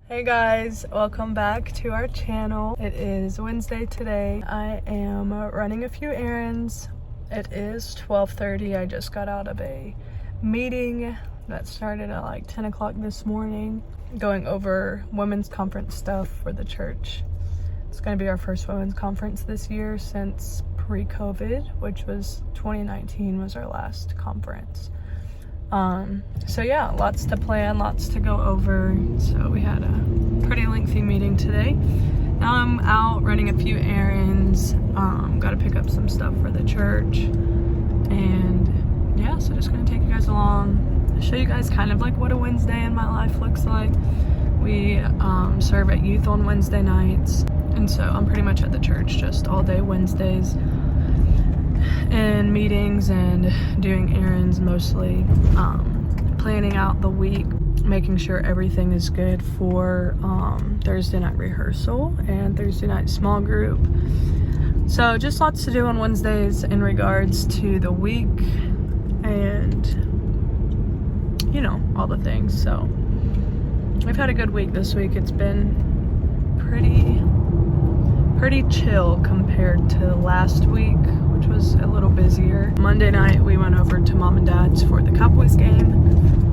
Hey guys, welcome back to our channel. It is Wednesday today. I am running a few errands. It is 12:30. I just got out of a meeting that started at like 10 o'clock this morning, going over women's conference stuff for the church. It's going to be our first women's conference this year since pre-COVID, which was 2019 was our last conference. So yeah, lots to plan, lots to go over. So we had a pretty lengthy meeting today. Now I'm out running a few errands, got to pick up some stuff for the church, and yeah, so just gonna take you guys along, show you guys kind of like what a Wednesday in my life looks like. We serve at youth on Wednesday nights, and so I'm pretty much at the church just all day Wednesdays, and meetings and doing errands mostly, planning out the week, making sure everything is good for Thursday night rehearsal and Thursday night small group. So just lots to do on Wednesdays in regards to the week and, you know, all the things. So we've had a good week this week. It's been pretty chill compared to last week, which was a little busier. Monday night we went over to mom and dad's for the Cowboys game,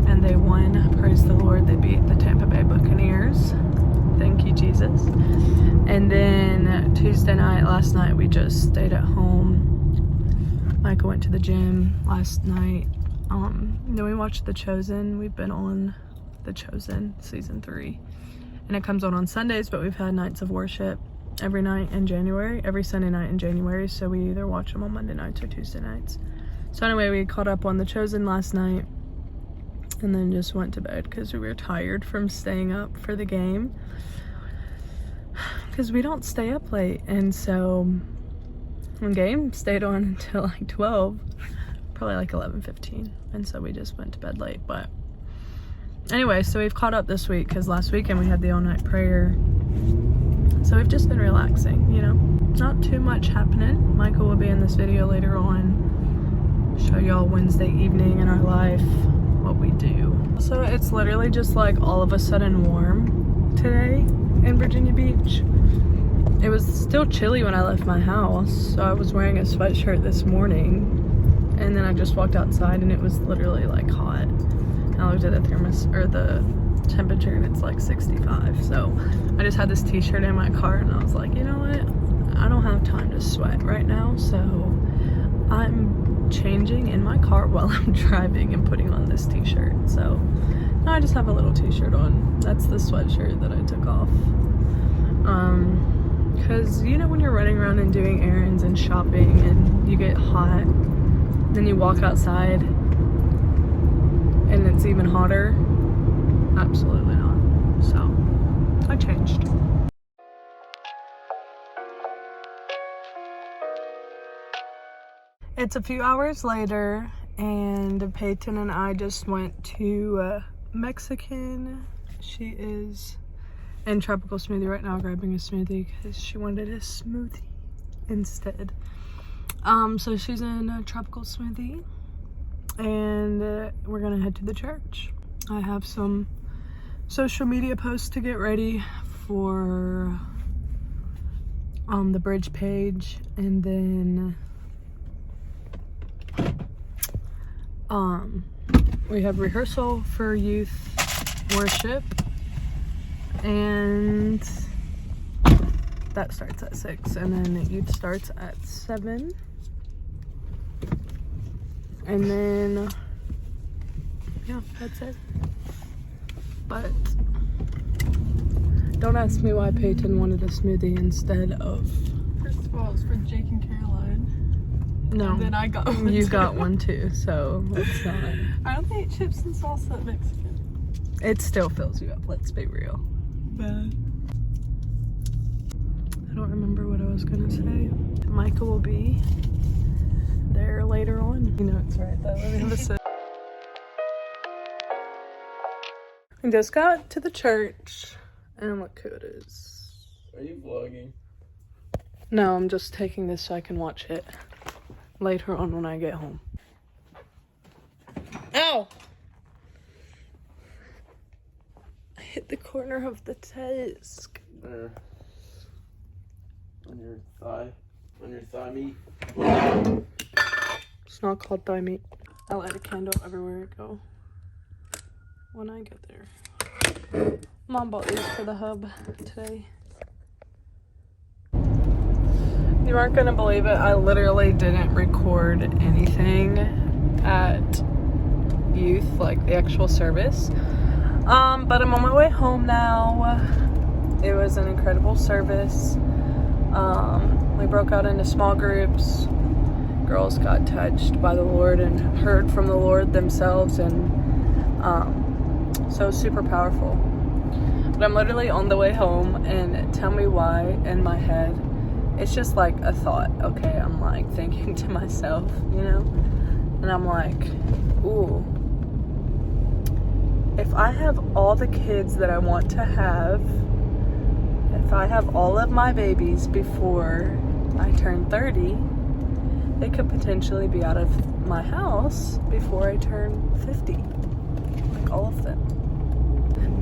and they won. Praise the Lord. They beat the Tampa Bay Buccaneers. Thank you, Jesus. And then Tuesday night, last night, we just stayed at home. Michael went to the gym last night. Then we watched The Chosen. We've been on The Chosen season 3, and it comes on Sundays, but we've had nights of worship every night in January, every Sunday night in January, so we either watch them on Monday nights or Tuesday nights. So anyway, we caught up on The Chosen last night and then just went to bed because we were tired from staying up for the game, because we don't stay up late. And so the game stayed on until like 12, probably like 11:15, and so we just went to bed late. But anyway, so we've caught up this week because last weekend we had the all-night prayer. So we've just been relaxing, you know, not too much happening. Michael will be in this video later on, show y'all Wednesday evening in our life, what we do. So it's literally just like all of a sudden warm today in Virginia Beach. It was still chilly when I left my house, so I was wearing a sweatshirt this morning, and then I just walked outside and it was literally like hot. And I looked at the temperature and it's like 65. So I just had this t-shirt in my car and I was like, you know what, I don't have time to sweat right now, so I'm changing in my car while I'm driving and putting on this t-shirt. So now I just have a little t-shirt on. That's the sweatshirt that I took off, because you know when you're running around and doing errands and shopping and you get hot, then you walk outside and it's even hotter. Absolutely not. So I changed. It's a few hours later, and Peyton and I just went to Mexican. She is in Tropical Smoothie right now, grabbing a smoothie because she wanted a smoothie instead. So she's in a Tropical Smoothie, and we're gonna head to the church. I have some social media posts to get ready for the bridge page, and then we have rehearsal for youth worship, and that starts at 6, and then youth starts at 7, and then yeah, that's it. But don't ask me why Peyton wanted a smoothie instead of... First of all, it's for Jake and Caroline. No. And then I got one. You got one too, so let's not. I only ate chips and salsa at Mexican. It still fills you up, let's be real. Bad. I don't remember what I was gonna say. Michael will be there later on. You know it's right though. Let me have a sip. I just got to the church, and look who it is. Are you vlogging? No, I'm just taking this so I can watch it later on when I get home. Ow! hit the corner of the desk. There. On your thigh. On your thigh meat. It's not called thigh meat. I light a candle everywhere I go when I get there. Mom bought these for the hub today. You aren't gonna believe it. I literally didn't record anything at youth, like the actual service. But I'm on my way home now. It was an incredible service. We broke out into small groups. Girls got touched by the Lord and heard from the Lord themselves, and so super powerful. But I'm literally on the way home, and tell me why in my head, it's just like a thought, okay? I'm like thinking to myself, you know? And I'm like, ooh, if I have all the kids that I want to have, if I have all of my babies before I turn 30, they could potentially be out of my house before I turn 50. Like all of them.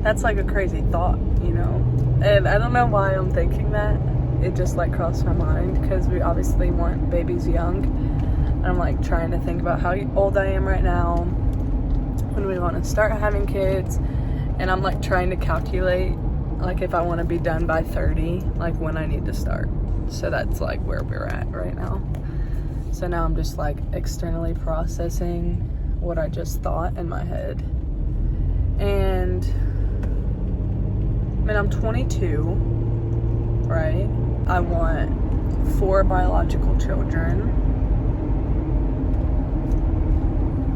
That's like a crazy thought, you know? And I don't know why I'm thinking that. It just like crossed my mind because we obviously want babies young. And I'm like trying to think about how old I am right now, when we want to start having kids. And I'm like trying to calculate like if I want to be done by 30, like when I need to start. So that's like where we're at right now. So now I'm just like externally processing what I just thought in my head. And I mean, I'm 22, right? I want 4 biological children,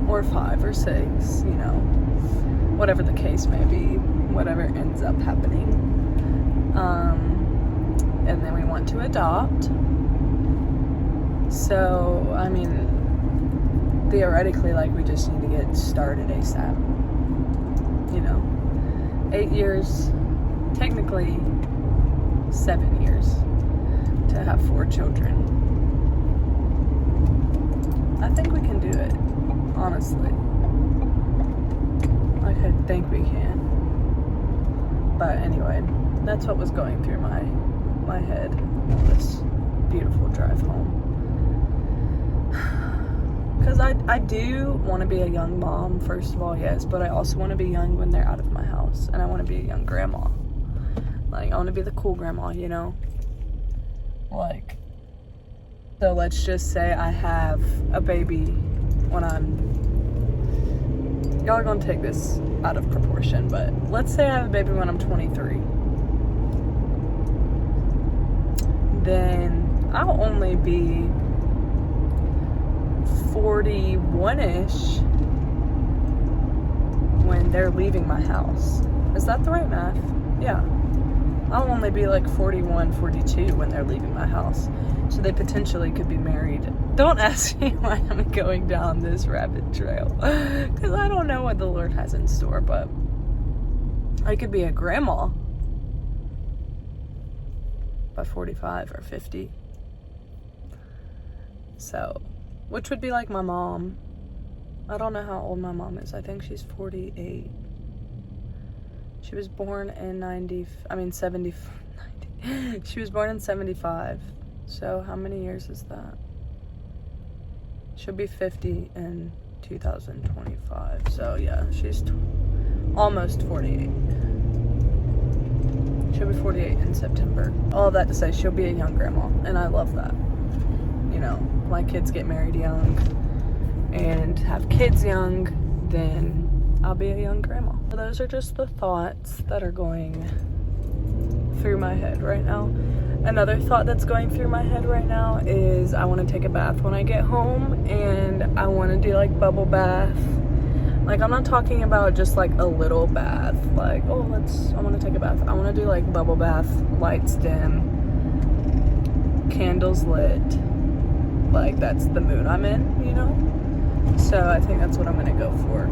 or 5 or 6, you know, whatever the case may be, whatever ends up happening. And then we want to adopt. So, I mean, theoretically, like, we just need to get started ASAP. You know, 8 years, technically 7 years to have 4 children. I think we can do it, honestly. Like, I think we can. But anyway, that's what was going through my head on this beautiful drive home. Because I do want to be a young mom, first of all, yes, but I also want to be young when they're out of my house, and I want to be a young grandma. Like, I want to be the cool grandma, you know? Like, so let's just say I have a baby when y'all are gonna take this out of proportion, but let's say I have a baby when I'm 23. Then I'll only be 41-ish when they're leaving my house. Is that the right math? Yeah. I'll only be like 41, 42 when they're leaving my house. So they potentially could be married. Don't ask me why I'm going down this rabbit trail. Because I don't know what the Lord has in store, but I could be a grandma by 45 or 50. So, which would be like my mom. I don't know how old my mom is. I think she's 48. She was born in 70. She was born in 75. So how many years is that? She'll be 50 in 2025. So yeah, she's almost 48. She'll be 48 in September. All of that to say, she'll be a young grandma, and I love that. You know, my kids get married young and have kids young, then I'll be a young grandma. Those are just the thoughts that are going through my head right now. Another thought that's going through my head right now is I want to take a bath when I get home, and I want to do like bubble bath. Like, I'm not talking about just like a little bath, like, oh, I want to take a bath. I want to do like bubble bath, lights dim, candles lit. Like, that's the mood I'm in, you know? So I think that's what I'm gonna go for.